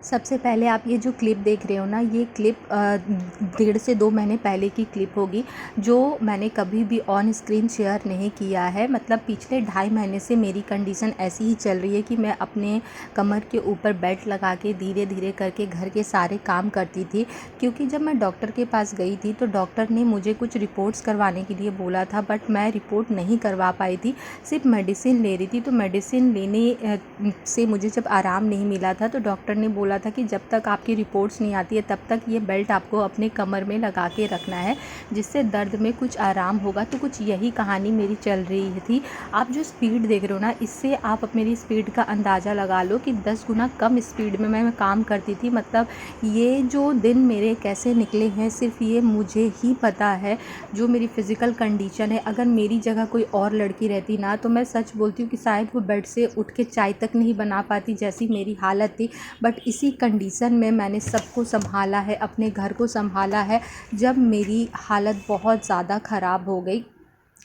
सबसे पहले आप ये जो क्लिप देख रहे हो ना, ये क्लिप 1.5 से 2 महीने पहले की क्लिप होगी, जो मैंने कभी भी ऑन स्क्रीन शेयर नहीं किया है। मतलब पिछले 2.5 महीने से मेरी कंडीशन ऐसी ही चल रही है कि मैं अपने कमर के ऊपर बेल्ट लगा के धीरे धीरे करके घर के सारे काम करती थी। क्योंकि जब मैं डॉक्टर के पास गई थी तो डॉक्टर ने मुझे कुछ रिपोर्ट्स करवाने के लिए बोला था, बट मैं रिपोर्ट नहीं करवा पाई थी, सिर्फ मेडिसिन ले रही थी। तो मेडिसिन लेने से मुझे जब आराम नहीं मिला था तो डॉक्टर ने बोला था कि जब तक आपकी रिपोर्ट्स नहीं आती है तब तक ये बेल्ट आपको अपने कमर में लगा के रखना है, जिससे दर्द में कुछ आराम होगा। तो कुछ यही कहानी मेरी चल रही थी। आप जो स्पीड देख रहे हो ना, इससे आप मेरी स्पीड का अंदाज़ा लगा लो कि 10 गुना कम स्पीड में मैं काम करती थी। मतलब ये जो दिन मेरे कैसे निकले हैं सिर्फ ये मुझे ही पता है। जो मेरी फ़िज़िकल कंडीशन है, अगर मेरी जगह कोई और लड़की रहती ना तो मैं सच बोलती हूँ कि शायद वो बेड से उठ के चाय तक नहीं बना पाती, जैसी मेरी हालत थी। बट इसी कंडीशन में मैंने सबको संभाला है, अपने घर को संभाला है। जब मेरी हालत बहुत ज़्यादा ख़राब हो गई,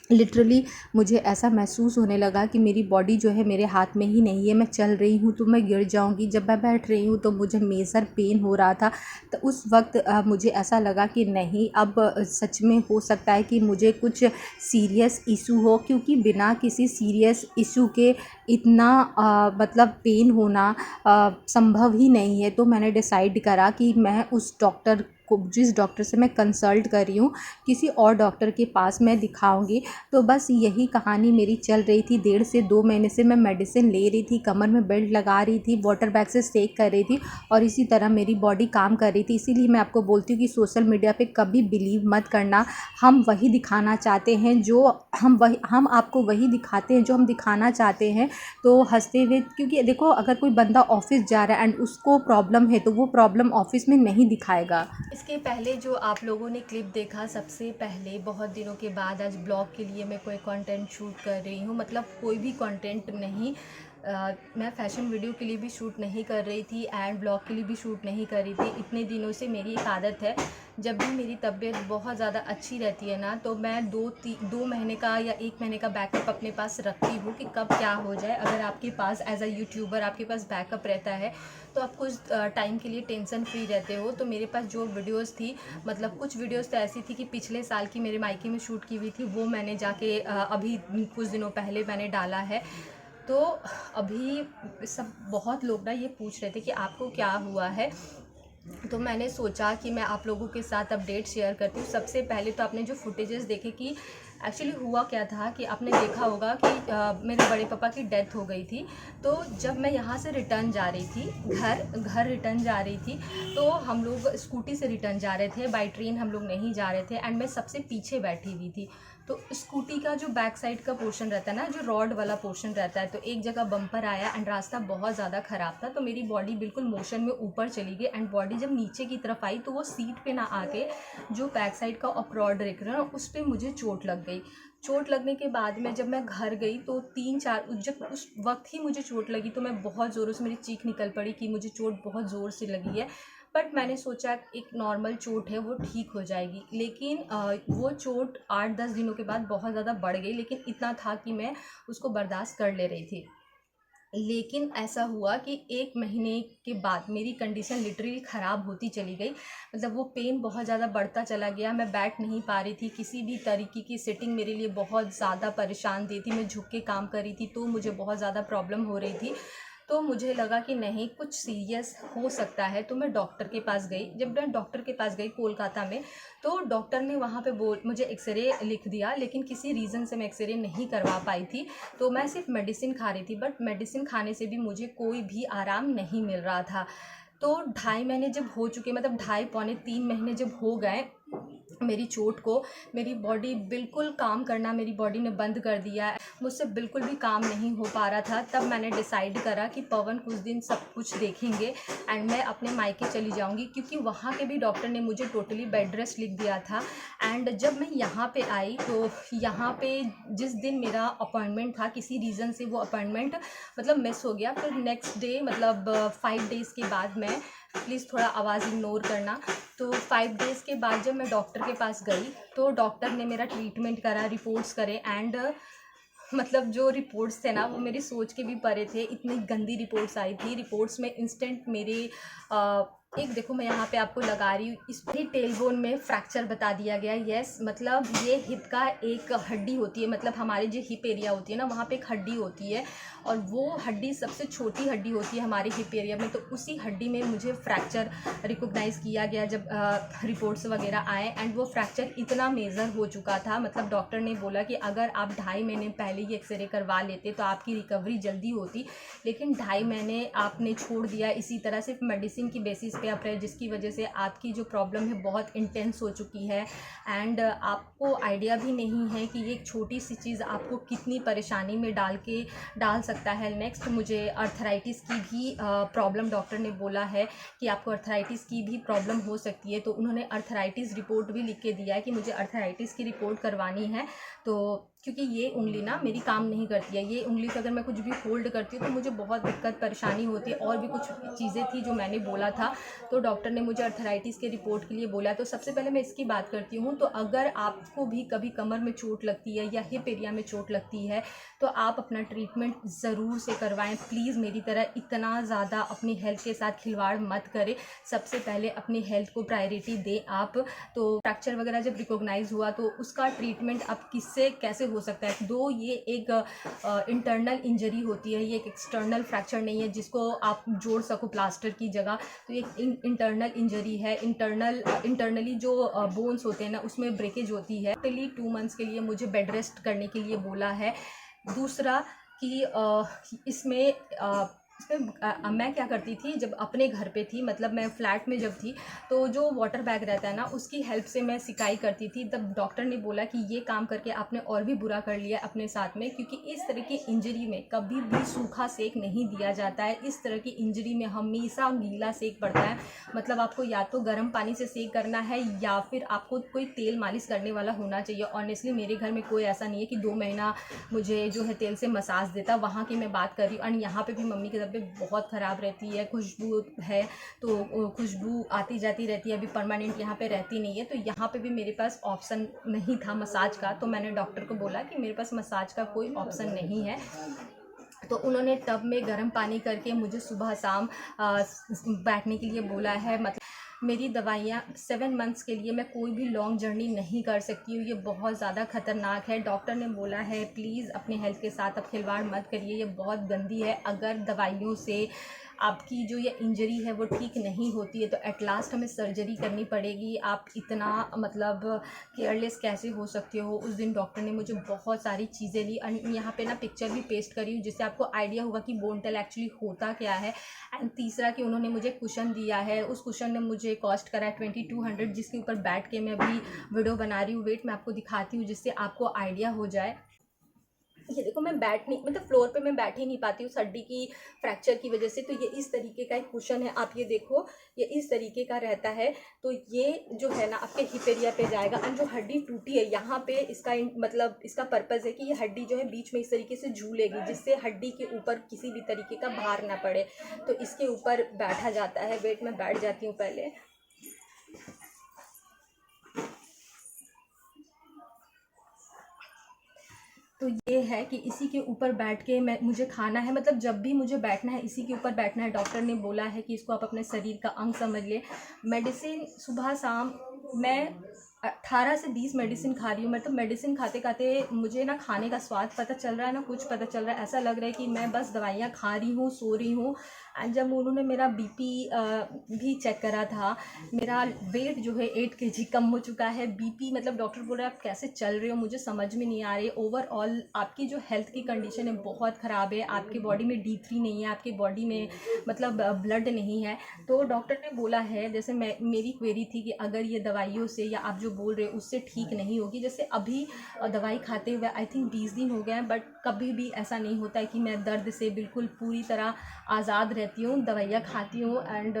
लिटरली मुझे ऐसा महसूस होने लगा कि मेरी बॉडी जो है मेरे हाथ में ही नहीं है। मैं चल रही हूँ तो मैं गिर जाऊँगी, जब मैं बैठ रही हूँ तो मुझे मेजर पेन हो रहा था। तो उस वक्त मुझे ऐसा लगा कि नहीं, अब सच में हो सकता है कि मुझे कुछ सीरियस इशू हो, क्योंकि बिना किसी सीरियस इशू के इतना मतलब पेन होना संभव ही नहीं है। तो मैंने डिसाइड करा कि मैं उस डॉक्टर को, जिस डॉक्टर से मैं कंसल्ट कर रही हूँ, किसी और डॉक्टर के पास मैं दिखाऊंगी। तो बस यही कहानी मेरी चल रही थी। 1.5 से 2 महीने से मैं मेडिसिन ले रही थी, कमर में बेल्ट लगा रही थी, वाटर बैग से सेक कर रही थी और इसी तरह मेरी बॉडी काम कर रही थी। इसीलिए मैं आपको बोलती हूँ कि सोशल मीडिया पे कभी बिलीव मत करना। हम वही दिखाना चाहते हैं जो हम आपको वही दिखाते हैं जो हम दिखाना चाहते हैं। तो हंसते हुए, क्योंकि देखो अगर कोई बंदा ऑफिस जा रहा है एंड उसको प्रॉब्लम है तो वो प्रॉब्लम ऑफिस में नहीं दिखाएगा। इसके पहले जो आप लोगों ने क्लिप देखा, सबसे पहले बहुत दिनों के बाद आज ब्लॉग के लिए मैं कोई कंटेंट शूट कर रही हूँ। मतलब कोई भी कंटेंट नहीं, मैं फ़ैशन वीडियो के लिए भी शूट नहीं कर रही थी एंड ब्लॉग के लिए भी शूट नहीं कर रही थी। इतने दिनों से मेरी एक आदत है, जब भी मेरी तबीयत बहुत ज़्यादा अच्छी रहती है ना, तो मैं 2 महीने का या 1 महीने का बैकअप अपने पास रखती हूँ कि कब क्या हो जाए। अगर आपके पास एज अ यूट्यूबर आपके पास बैकअप रहता है तो आप कुछ टाइम के लिए टेंशन फ्री रहते हो। तो मेरे पास जो वीडियोस थी, मतलब कुछ वीडियोस तो ऐसी थी कि पिछले साल की मेरे मायके में शूट की हुई थी, वो मैंने जाके अभी कुछ दिनों पहले मैंने डाला है। तो अभी सब बहुत लोग ना ये पूछ रहे थे कि आपको क्या हुआ है, तो मैंने सोचा कि मैं आप लोगों के साथ अपडेट शेयर करती हूँ। सबसे पहले तो आपने जो फुटेजेस देखे कि एक्चुअली हुआ क्या था, कि आपने देखा होगा कि मेरे बड़े पापा की डेथ हो गई थी। तो जब मैं यहाँ से रिटर्न जा रही थी, घर रिटर्न जा रही थी, तो हम लोग स्कूटी से रिटर्न जा रहे थे, बाई ट्रेन हम लोग नहीं जा रहे थे एंड मैं सबसे पीछे बैठी हुई थी। तो स्कूटी का जो बैक साइड का पोर्शन रहता है ना, जो रॉड वाला पोर्शन रहता है, तो एक जगह बम्पर आया एंड रास्ता बहुत ज़्यादा ख़राब था। तो मेरी बॉडी बिल्कुल मोशन में ऊपर चली गई एंड बॉडी जब नीचे की तरफ आई तो वो सीट पे ना आके जो बैक साइड का ऑफ रॉड देख रहे हो ना, उस पर मुझे चोट लग गई। चोट लगने के बाद में जब मैं घर गई तो 3-4, जब उस वक्त ही मुझे चोट लगी तो मैं बहुत ज़ोरों से, मेरी चीख निकल पड़ी कि मुझे चोट बहुत ज़ोर से लगी है। बट मैंने सोचा एक नॉर्मल चोट है, वो ठीक हो जाएगी। लेकिन वो चोट 8-10 दिनों के बाद बहुत ज़्यादा बढ़ गई, लेकिन इतना था कि मैं उसको बर्दाश्त कर ले रही थी। लेकिन ऐसा हुआ कि 1 महीने के बाद मेरी कंडीशन लिटरली ख़राब होती चली गई। मतलब वो पेन बहुत ज़्यादा बढ़ता चला गया, मैं बैठ नहीं पा रही थी, किसी भी तरीके की सिटिंग मेरे लिए बहुत ज़्यादा परेशान दी थी। मैं झुक के काम कर रही थी तो मुझे बहुत ज़्यादा प्रॉब्लम हो रही थी। तो मुझे लगा कि नहीं, कुछ सीरियस हो सकता है। तो मैं डॉक्टर के पास गई। जब मैं डॉक्टर के पास गई कोलकाता में, तो डॉक्टर ने वहाँ पे मुझे एक्सरे लिख दिया, लेकिन किसी रीज़न से मैं एक्सरे नहीं करवा पाई थी। तो मैं सिर्फ मेडिसिन खा रही थी, बट मेडिसिन खाने से भी मुझे कोई भी आराम नहीं मिल रहा था। तो 2.5 महीने जब हो चुके, मतलब 2.5 पौने 3 महीने जब हो गए मेरी चोट को, मेरी बॉडी बिल्कुल काम करना, मेरी बॉडी ने बंद कर दिया, मुझसे बिल्कुल भी काम नहीं हो पा रहा था। तब मैंने डिसाइड करा कि पवन कुछ दिन सब कुछ देखेंगे एंड मैं अपने मायके चली जाऊंगी, क्योंकि वहाँ के भी डॉक्टर ने मुझे टोटली बेड रेस्ट लिख दिया था। एंड जब मैं यहाँ पे आई तो यहाँ पे जिस दिन मेरा अपॉइंटमेंट था, किसी रीज़न से वो अपॉइंटमेंट मतलब मिस हो गया। फिर नेक्स्ट डे, मतलब 5 डेज़ के बाद मैं, प्लीज़ थोड़ा आवाज़ इग्नोर करना। तो 5 डेज़ के बाद जब मैं डॉक्टर के पास गई तो डॉक्टर ने मेरा ट्रीटमेंट करा, रिपोर्ट्स करे एंड मतलब जो रिपोर्ट्स थे ना वो मेरी सोच के भी परे थे। इतनी गंदी रिपोर्ट्स आई थी। रिपोर्ट्स में इंस्टेंट मेरे एक देखो मैं यहाँ पे आपको लगा रही हूँ, इस पर टेल बोन में फ्रैक्चर बता दिया गया। यस, मतलब ये हिप का एक हड्डी होती है, मतलब हमारे जो हिप एरिया होती है ना वहाँ पे एक हड्डी होती है, और वो हड्डी सबसे छोटी हड्डी होती है हमारे हिप एरिया में। तो उसी हड्डी में मुझे फ्रैक्चर रिकॉग्नाइज़ किया गया जब रिपोर्ट्स वगैरह आए। एंड वो फ्रैक्चर इतना मेजर हो चुका था, मतलब डॉक्टर ने बोला कि अगर आप 2.5 महीने पहले ही एक्सरे करवा लेते तो आपकी रिकवरी जल्दी होती, लेकिन 2.5 महीने आपने छोड़ दिया इसी तरह सिर्फ मेडिसिन की बेसिस पे आप रहे, जिसकी वजह से आपकी जो प्रॉब्लम है बहुत इंटेंस हो चुकी है। एंड आपको आइडिया भी नहीं है कि ये एक छोटी सी चीज़ आपको कितनी परेशानी में डाल सकता है। नेक्स्ट मुझे अर्थराइटिस की भी प्रॉब्लम डॉक्टर ने बोला है कि आपको अर्थराइटिस की भी प्रॉब्लम हो सकती है। तो उन्होंने अर्थराइटिस रिपोर्ट भी लिख के दिया है कि मुझे अर्थराइटिस की रिपोर्ट करवानी है। तो क्योंकि ये उंगली ना मेरी काम नहीं करती है, ये उंगली से अगर मैं कुछ भी होल्ड करती हूँ तो मुझे बहुत दिक्कत परेशानी होती है। और भी कुछ चीज़ें थी जो मैंने बोला था, तो डॉक्टर ने मुझे अर्थराइटिस के रिपोर्ट के लिए बोला। तो सबसे पहले मैं इसकी बात करती हूँ। तो अगर आपको भी कभी कमर में चोट लगती है या हिप एरिया में चोट लगती है तो आप अपना ट्रीटमेंट ज़रूर से करवाएं। प्लीज़ मेरी तरह इतना ज़्यादा अपनी हेल्थ के साथ खिलवाड़ मत करें। सबसे पहले अपनी हेल्थ को प्रायोरिटी दें आप। तो फ्रैक्चर वगैरह जब रिकॉग्नाइज हुआ तो उसका ट्रीटमेंट अब किससे कैसे हो सकता है। दो ये एक इंटरनल इंजरी होती है, ये एक एक्सटर्नल फ्रैक्चर नहीं है जिसको आप जोड़ सको प्लास्टर की जगह। तो ये इंटरनल इंजरी है। इंटरनली जो बोन्स होते हैं ना उसमें ब्रेकेज होती है। टोटली 2 मंथ्स के लिए मुझे बेड रेस्ट करने के लिए बोला है। दूसरा कि इसमें मैं क्या करती थी जब अपने घर पे थी, मतलब मैं फ्लैट में जब थी, तो जो वाटर बैग रहता है ना उसकी हेल्प से मैं सिकाई करती थी। तब डॉक्टर ने बोला कि ये काम करके आपने और भी बुरा कर लिया अपने साथ में, क्योंकि इस तरह की इंजरी में कभी भी सूखा सेक नहीं दिया जाता है। इस तरह की इंजरी में हमेशा गीला सेक पड़ता है। मतलब आपको या तो गर्म पानी से सेक करना है या फिर आपको कोई तेल मालिश करने वाला होना चाहिए। ऑनेस्टली मेरे घर में कोई ऐसा नहीं है कि 2 महीना मुझे जो है तेल से मसाज देता, वहाँ की मैं बात कर रही हूँ। और यहाँ पे भी मम्मी की तबीयत बहुत ख़राब रहती है, खुशबू है तो खुशबू आती जाती रहती है, अभी परमानेंट यहाँ पे रहती नहीं है। तो यहाँ पे भी मेरे पास ऑप्शन नहीं था मसाज का, तो मैंने डॉक्टर को बोला कि मेरे पास मसाज का कोई ऑप्शन नहीं है। तो उन्होंने टब में गर्म पानी करके मुझे सुबह शाम बैठने के लिए बोला है। मतलब मेरी दवाइयाँ 7 मंथ्स के लिए मैं कोई भी लॉन्ग जर्नी नहीं कर सकती हूँ, ये बहुत ज़्यादा ख़तरनाक है। डॉक्टर ने बोला है प्लीज़ अपने हेल्थ के साथ अब खिलवाड़ मत करिए, ये बहुत गंदी है। अगर दवाइयों से आपकी जो ये इंजरी है वो ठीक नहीं होती है तो एट लास्ट हमें सर्जरी करनी पड़ेगी। आप इतना मतलब केयरलेस कैसे हो सकते हो। उस दिन डॉक्टर ने मुझे बहुत सारी चीज़ें ली, और यहाँ पे ना पिक्चर भी पेस्ट करी हूँ जिससे आपको आइडिया होगा कि बोन टेल एक्चुअली होता क्या है। एंड तीसरा कि उन्होंने मुझे कुशन दिया है, उस कुशन ने मुझे कॉस्ट करा है 2200, जिसके ऊपर बैठ के मैं भी वीडियो बना रही हूँ। वेट मैं आपको दिखाती हूँ जिससे आपको आइडिया हो जाए। ये देखो मैं बैठ नहीं, मतलब फ्लोर पे मैं बैठ ही नहीं पाती हूँ हड्डी की फ्रैक्चर की वजह से। तो ये इस तरीके का एक कुशन है, आप ये देखो ये इस तरीके का रहता है। तो ये जो है ना आपके हिप एरिया पे जाएगा, और जो हड्डी टूटी है यहाँ पे इसका मतलब इसका पर्पज़ है कि ये हड्डी जो है बीच में इस तरीके से झूलेगी जिससे हड्डी के ऊपर किसी भी तरीके का भार ना पड़े। तो इसके ऊपर बैठा जाता है। वेट मैं बैठ जाती हूँ पहले। तो ये है कि इसी के ऊपर बैठ के मुझे खाना है, मतलब जब भी मुझे बैठना है इसी के ऊपर बैठना है। डॉक्टर ने बोला है कि इसको आप अपने शरीर का अंग समझ ले। मेडिसिन सुबह शाम मैं 18 से 20 मेडिसिन खा रही हूँ। मतलब मेडिसिन खाते खाते मुझे ना खाने का स्वाद पता चल रहा है ना कुछ पता चल रहा है। ऐसा लग रहा है कि मैं बस दवाइयाँ खा रही हूँ, सो रही हूँ। एंड जब उन्होंने मेरा बीपी भी चेक करा था, मेरा वेट जो है 8 kg कम हो चुका है। बीपी मतलब डॉक्टर बोल रहे हैं आप कैसे चल रहे हो, मुझे समझ में नहीं आ रही। ओवरऑल आपकी जो हेल्थ की कंडीशन है बहुत ख़राब है। आपकी बॉडी में D3 नहीं है, आपकी बॉडी में मतलब ब्लड नहीं है। तो डॉक्टर ने बोला है, जैसे मेरी क्वेरी थी कि अगर ये दवाइयों से या आप जो बोल रहे हो उससे ठीक नहीं होगी, जैसे अभी दवाई खाते हुए आई थिंक 20 दिन हो गए हैं, बट कभी भी ऐसा नहीं होता है कि मैं दर्द से बिल्कुल पूरी तरह आज़ाद रहती हूँ। दवाइयाँ खाती हूँ एंड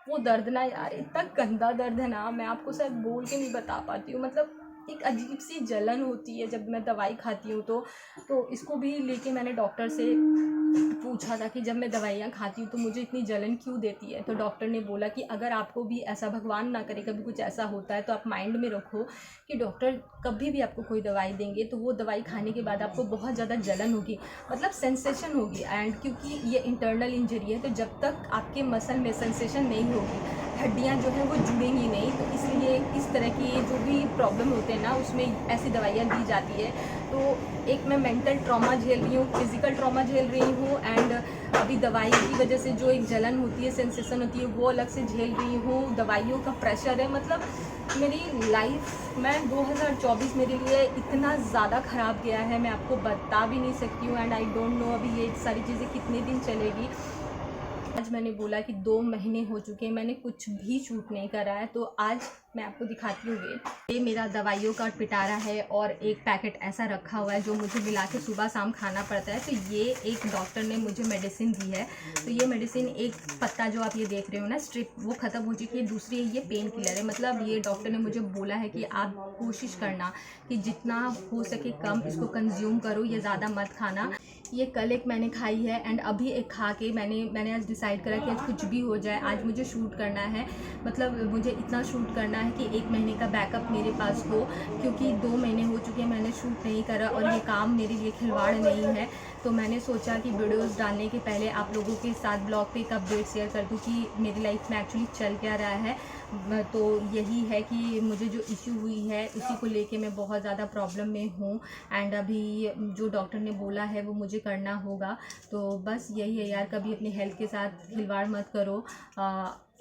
वो दर्द ना यार इतना गंदा दर्द है ना, मैं आपको शायद बोल के नहीं बता पाती हूँ। मतलब एक अजीब सी जलन होती है जब मैं दवाई खाती हूँ तो इसको भी लेके मैंने डॉक्टर से पूछा था कि जब मैं दवाइयाँ खाती हूँ तो मुझे इतनी जलन क्यों देती है। तो डॉक्टर ने बोला कि अगर आपको भी ऐसा, भगवान ना करे कभी कुछ ऐसा होता है, तो आप माइंड में रखो कि डॉक्टर कभी भी आपको कोई दवाई देंगे तो वो दवाई खाने के बाद आपको बहुत ज़्यादा जलन होगी, मतलब सेंसेशन होगी। एंड क्योंकि ये इंटरनल इंजरी है तो जब तक आपके मसल में सेंसेशन नहीं होगी, हड्डियाँ जो हैं वो जुड़ेंगी नहीं, तो इसलिए इस तरह की जो भी प्रॉब्लम होते हैं ना उसमें ऐसी दवाइयाँ दी जाती है। तो एक मैं मेंटल ट्रॉमा झेल रही हूँ, फिज़िकल ट्रॉमा झेल रही हूँ, एंड अभी दवाई की वजह से जो एक जलन होती है, सेंसेशन होती है, वो अलग से झेल रही हूँ। दवाइयों का प्रेशर है, मतलब मेरी लाइफ में 2024 मेरे लिए इतना ज़्यादा ख़राब गया है, मैं आपको बता भी नहीं सकती हूँ। एंड आई डोंट नो अभी ये सारी चीज़ें कितने दिन चलेगी। आज मैंने बोला कि 2 महीने हो चुके हैं, मैंने कुछ भी शूट नहीं करा है, तो आज मैं आपको दिखाती हूँ ये मेरा दवाइयों का पिटारा है और एक पैकेट ऐसा रखा हुआ है जो मुझे मिला के सुबह शाम खाना पड़ता है। तो ये एक डॉक्टर ने मुझे मेडिसिन दी है, तो ये मेडिसिन एक पत्ता जो आप ये देख रहे हो ना स्ट्रिप, वो ख़त्म हो चुकी है। दूसरी ये पेन किलर है, मतलब ये डॉक्टर ने मुझे बोला है कि आप कोशिश करना कि जितना हो सके कम इसको कंज्यूम करो, ये ज़्यादा मत खाना। ये कल एक मैंने खाई है एंड अभी एक खा के मैंने आज डिसाइड करा कि आज कुछ भी हो जाए, आज मुझे शूट करना है। मतलब मुझे इतना शूट करना है कि 1 महीने का बैकअप मेरे पास हो, क्योंकि 2 महीने हो चुके हैं मैंने शूट नहीं करा और ये काम मेरे लिए खिलवाड़ नहीं है। तो मैंने सोचा कि वीडियोस डालने के पहले आप लोगों के साथ ब्लॉग पे एक अपडेट शेयर कर दूँ कि मेरी लाइफ में एक्चुअली चल क्या रहा है। तो यही है कि मुझे जो इश्यू हुई है उसी को लेके मैं बहुत ज़्यादा प्रॉब्लम में हूँ, एंड अभी जो डॉक्टर ने बोला है वो मुझे करना होगा। तो बस यही है यार, कभी अपनी हेल्थ के साथ खिलवाड़ मत करो।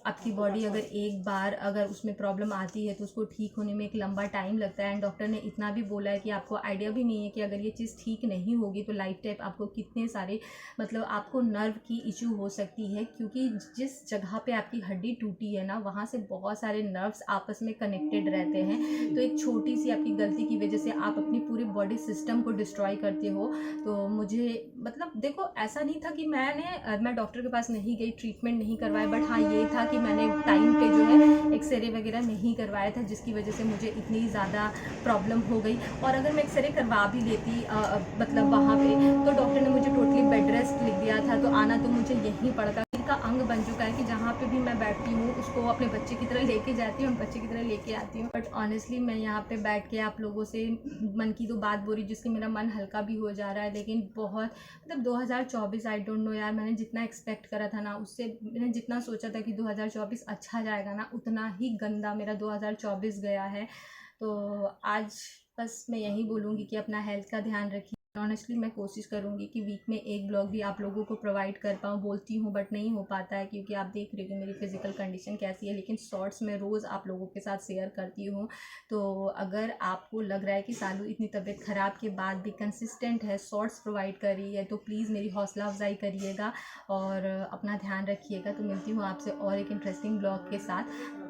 आपकी बॉडी अगर एक बार अगर उसमें प्रॉब्लम आती है तो उसको ठीक होने में एक लंबा टाइम लगता है। एंड डॉक्टर ने इतना भी बोला है कि आपको आइडिया भी नहीं है कि अगर ये चीज़ ठीक नहीं होगी तो लाइफ टाइम आपको कितने सारे, मतलब आपको नर्व की इशू हो सकती है, क्योंकि जिस जगह पे आपकी हड्डी टूटी है ना वहाँ से बहुत सारे नर्व्स आपस में कनेक्टेड रहते हैं। तो एक छोटी सी आपकी गलती की वजह से आप अपनी पूरे बॉडी सिस्टम को डिस्ट्रॉय करते हो। तो मुझे मतलब देखो ऐसा नहीं था कि मैं डॉक्टर के पास नहीं गई, ट्रीटमेंट नहीं करवाया, बट हाँ ये था कि मैंने टाइम पे जो है एक्सरे वगैरह नहीं करवाया था, जिसकी वजह से मुझे इतनी ज़्यादा प्रॉब्लम हो गई। और अगर मैं एक्सरे करवा भी लेती मतलब वहाँ पे, तो डॉक्टर ने मुझे टोटली बेड रेस्ट लिख दिया था, तो आना तो मुझे यहीं पड़ता। का अंग बन चुका है कि जहाँ पे भी मैं बैठती हूँ उसको अपने बच्चे की तरह लेके जाती हूँ, बच्चे की तरह लेके आती हूँ। बट ऑनेस्टली मैं यहाँ पे बैठ के आप लोगों से मन की तो बात बोल रही, जिससे मेरा मन हल्का भी हो जा रहा है। लेकिन बहुत मतलब 2024 आई डोंट नो यार, मैंने जितना एक्सपेक्ट करा था ना उससे, मैंने जितना सोचा था कि 2024 अच्छा जाएगा ना, उतना ही गंदा मेरा 2024 गया है। तो आज बस मैं यही बोलूँगी कि अपना हेल्थ का ध्यान रखिए। ऑनेस्टली मैं कोशिश करूँगी कि वीक में एक ब्लॉग भी आप लोगों को प्रोवाइड कर पाऊँ, बोलती हूँ बट नहीं हो पाता है, क्योंकि आप देख रहे हो मेरी फिज़िकल कंडीशन कैसी है। लेकिन शॉर्ट्स मैं रोज़ आप लोगों के साथ शेयर करती हूँ। तो अगर आपको लग रहा है कि सालू इतनी तबीयत ख़राब के बाद भी कंसिस्टेंट है, शॉर्ट्स प्रोवाइड कर रही है, तो प्लीज़ मेरी हौसला अफजाई करिएगा और अपना ध्यान रखिएगा। तो मिलती हूँ आपसे और एक इंटरेस्टिंग ब्लॉग के साथ।